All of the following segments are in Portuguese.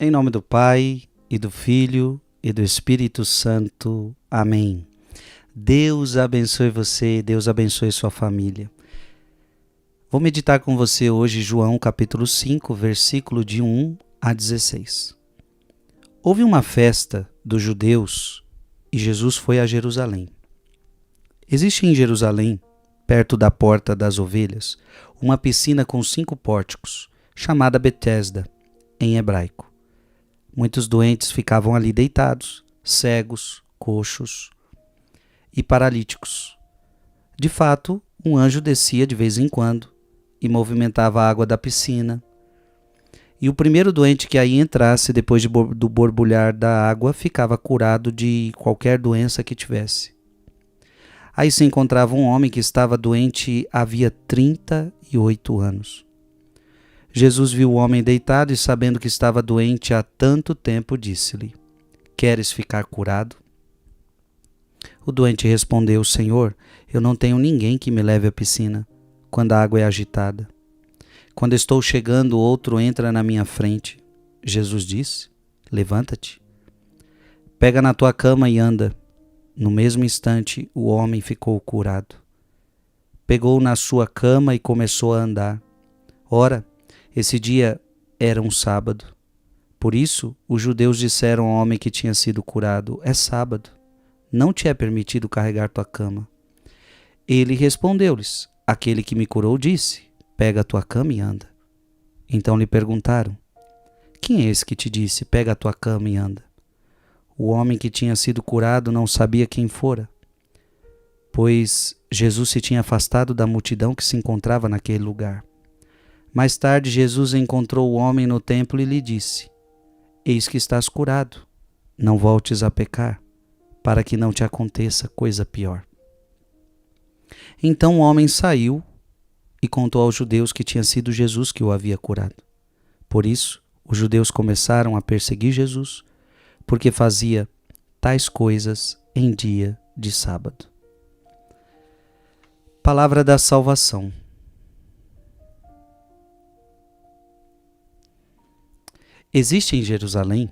Em nome do Pai, e do Filho, e do Espírito Santo. Amém. Deus abençoe você, Deus abençoe sua família. Vou meditar com você hoje João capítulo 5, versículo de 1 a 16. Houve uma festa dos judeus e Jesus foi a Jerusalém. Existe em Jerusalém, perto da Porta das Ovelhas, uma piscina com 5 pórticos, chamada Betesda, em hebraico. Muitos doentes ficavam ali deitados, cegos, coxos e paralíticos. De fato, um anjo descia de vez em quando e movimentava a água da piscina. E o primeiro doente que aí entrasse depois do borbulhar da água ficava curado de qualquer doença que tivesse. Aí se encontrava um homem que estava doente havia 38 anos. Jesus viu o homem deitado e, sabendo que estava doente há tanto tempo, disse-lhe: Queres ficar curado? O doente respondeu: Senhor, eu não tenho ninguém que me leve à piscina quando a água é agitada. Quando estou chegando, outro entra na minha frente. Jesus disse: Levanta-te, pega na tua cama e anda. No mesmo instante, o homem ficou curado. Pegou na sua cama e começou a andar. Ora, esse dia era um sábado. Por isso, os judeus disseram ao homem que tinha sido curado: É sábado, não te é permitido carregar tua cama. Ele respondeu-lhes: Aquele que me curou disse: Pega a tua cama e anda. Então lhe perguntaram: Quem é esse que te disse: Pega a tua cama e anda? O homem que tinha sido curado não sabia quem fora, pois Jesus se tinha afastado da multidão que se encontrava naquele lugar. Mais tarde, Jesus encontrou o homem no templo e lhe disse: Eis que estás curado, não voltes a pecar, para que não te aconteça coisa pior. Então o homem saiu e contou aos judeus que tinha sido Jesus que o havia curado. Por isso, os judeus começaram a perseguir Jesus, porque fazia tais coisas em dia de sábado. Palavra da salvação. Existe em Jerusalém,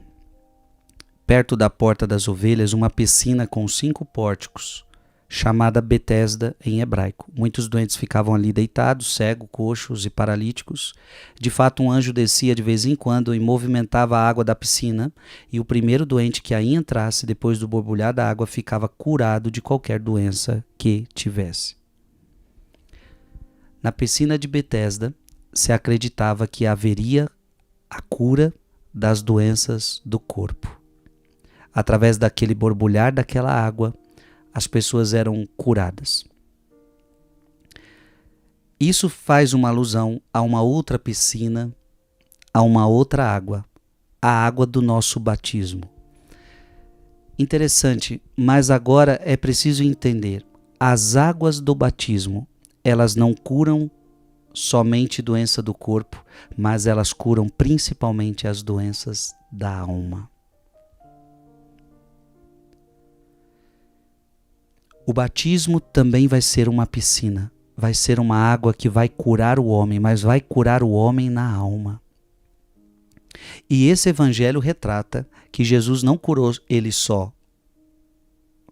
perto da Porta das Ovelhas, uma piscina com 5 pórticos, chamada Betesda em hebraico. Muitos doentes ficavam ali deitados, cegos, coxos e paralíticos. De fato, um anjo descia de vez em quando e movimentava a água da piscina, e o primeiro doente que aí entrasse depois do borbulhar da água ficava curado de qualquer doença que tivesse. Na piscina de Betesda se acreditava que haveria a cura das doenças do corpo. Através daquele borbulhar daquela água, as pessoas eram curadas. Isso faz uma alusão a uma outra piscina, a uma outra água, a água do nosso batismo. Interessante, mas agora é preciso entender, as águas do batismo, elas não curam somente doença do corpo, mas elas curam principalmente as doenças da alma. O batismo também vai ser uma piscina, vai ser uma água que vai curar o homem, mas vai curar o homem na alma. E esse evangelho retrata que Jesus não curou ele só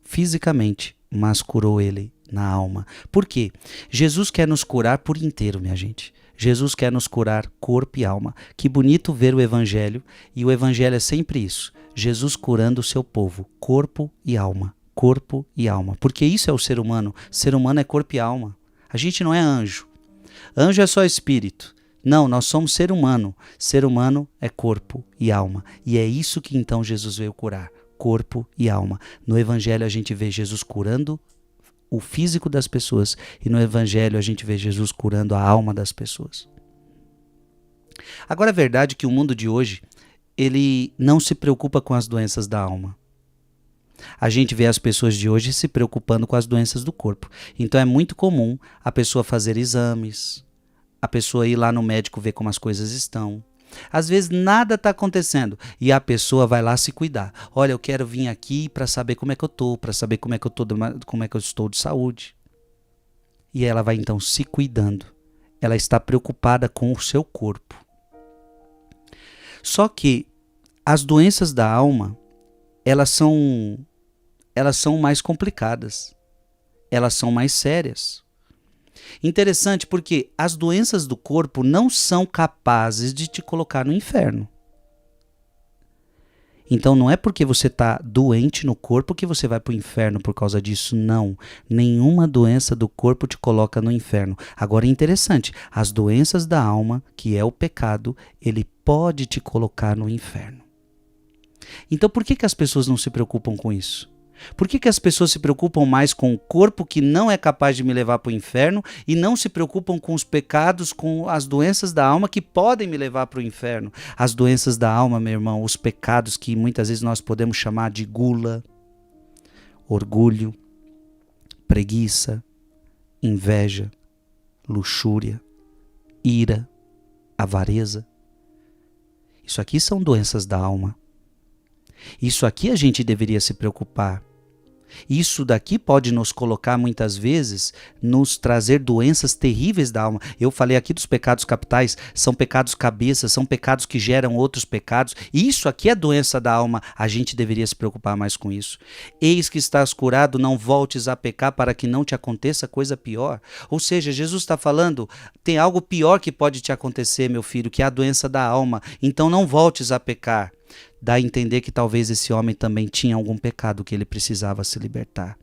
fisicamente, mas curou ele na alma. Por quê? Jesus quer nos curar por inteiro, minha gente. Jesus quer nos curar corpo e alma. Que bonito ver o evangelho, e o evangelho é sempre isso. Jesus curando o seu povo, corpo e alma. Corpo e alma. Porque isso é o ser humano. Ser humano é corpo e alma. A gente não é anjo. Anjo é só espírito. Não, nós somos ser humano. Ser humano é corpo e alma. E é isso que então Jesus veio curar. Corpo e alma. No evangelho a gente vê Jesus curando o físico das pessoas, e no evangelho a gente vê Jesus curando a alma das pessoas. Agora é verdade que o mundo de hoje, ele não se preocupa com as doenças da alma. A gente vê as pessoas de hoje se preocupando com as doenças do corpo. Então é muito comum a pessoa fazer exames, a pessoa ir lá no médico ver como as coisas estão. Às vezes nada está acontecendo e a pessoa vai lá se cuidar. Olha, eu quero vir aqui para saber como é que eu estou, para saber como é que eu estou de saúde. E ela vai então se cuidando. Ela está preocupada com o seu corpo. Só que as doenças da alma, elas são mais complicadas, elas são mais sérias. Interessante porque as doenças do corpo não são capazes de te colocar no inferno. Então não é porque você está doente no corpo que você vai para o inferno por causa disso, não. Nenhuma doença do corpo te coloca no inferno. Agora é interessante, as doenças da alma, que é o pecado, ele pode te colocar no inferno. Então por que as pessoas não se preocupam com isso? Por que as pessoas se preocupam mais com o corpo que não é capaz de me levar para o inferno e não se preocupam com os pecados, com as doenças da alma que podem me levar para o inferno? As doenças da alma, meu irmão, os pecados que muitas vezes nós podemos chamar de gula, orgulho, preguiça, inveja, luxúria, ira, avareza. Isso aqui são doenças da alma. Isso aqui a gente deveria se preocupar. Isso daqui pode nos colocar muitas vezes, nos trazer doenças terríveis da alma. Eu falei aqui dos pecados capitais, são pecados cabeça, são pecados que geram outros pecados. Isso aqui é doença da alma, a gente deveria se preocupar mais com isso. Eis que estás curado, não voltes a pecar para que não te aconteça coisa pior. Ou seja, Jesus está falando, tem algo pior que pode te acontecer, meu filho, que é a doença da alma. Então não voltes a pecar. Dá a entender que talvez esse homem também tinha algum pecado que ele precisava se libertar.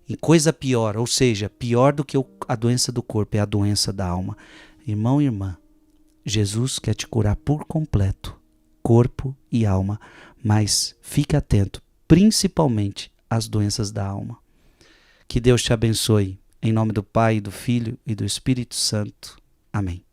E coisa pior, ou seja, pior do que a doença do corpo é a doença da alma. Irmão e irmã, Jesus quer te curar por completo, corpo e alma, mas fique atento, principalmente às doenças da alma. Que Deus te abençoe, em nome do Pai, do Filho e do Espírito Santo. Amém.